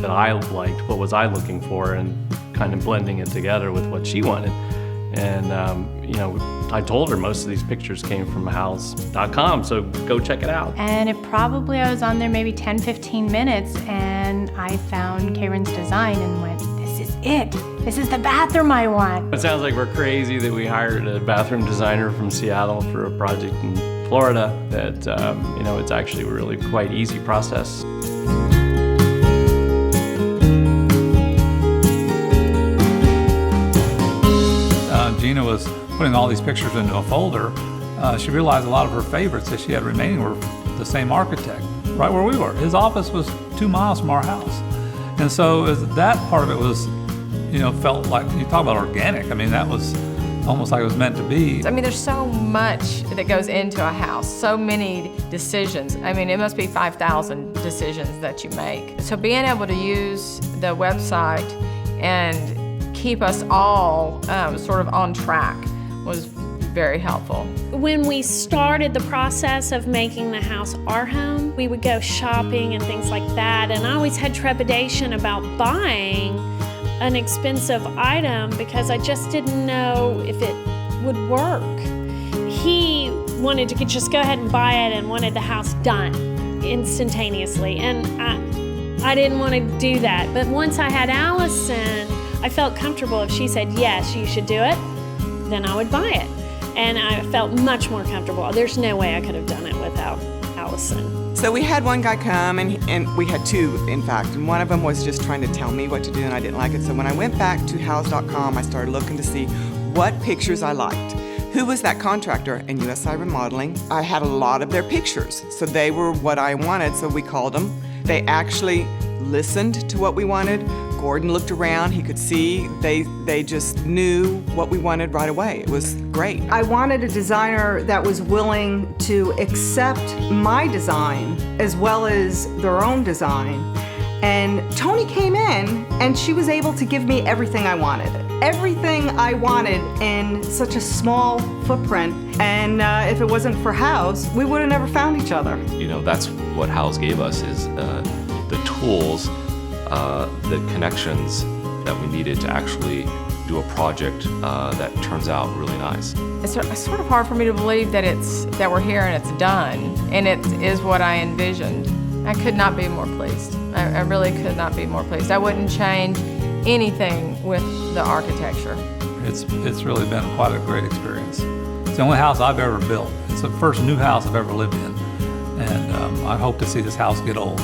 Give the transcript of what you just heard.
that I liked, what was I looking for, and kind of blending it together with what she wanted. And you know, I told her most of these pictures came from Houzz.com, so go check it out. And I was on there maybe 10, 15 minutes, and I found Karen's design and went, this is it. This is the bathroom I want. It sounds like we're crazy that we hired a bathroom designer from Seattle for a project in Florida, that you know, it's actually a really quite easy process. Gina was putting all these pictures into a folder. She realized a lot of her favorites that she had remaining were the same architect, right where we were. His office was 2 miles from our house. And so that part of it was, you know, felt like, you talk about organic, I mean, that was almost like it was meant to be. I mean, there's so much that goes into a house, so many decisions. I mean, it must be 5,000 decisions that you make. So being able to use the website and keep us all sort of on track was very helpful. When we started the process of making the house our home, we would go shopping and things like that, and I always had trepidation about buying an expensive item because I just didn't know if it would work. He wanted to just go ahead and buy it and wanted the house done instantaneously, and I didn't want to do that. But once I had Allison, I felt comfortable. If she said, yes, you should do it, then I would buy it. And I felt much more comfortable. There's no way I could have done it without Allison. So we had one guy come, and we had two, in fact, and one of them was just trying to tell me what to do, and I didn't like it. So when I went back to Houzz.com, I started looking to see what pictures I liked. Who was that contractor? And USI Remodeling. I had a lot of their pictures, so they were what I wanted, so we called them. They actually listened to what we wanted. Gordon looked around, he could see, they just knew what we wanted right away. It was great. I wanted a designer that was willing to accept my design as well as their own design. And Tony came in and she was able to give me everything I wanted. Everything I wanted in such a small footprint. And if it wasn't for Houzz, we would have never found each other. You know, that's what Houzz gave us, is the tools, the connections that we needed to actually do a project that turns out really nice. It's sort of hard for me to believe that we're here and it's done, and it is what I envisioned. I could not be more pleased. I really could not be more pleased. I wouldn't change anything with the architecture. It's really been quite a great experience. It's the only house I've ever built. It's the first new house I've ever lived in, and I hope to see this house get old.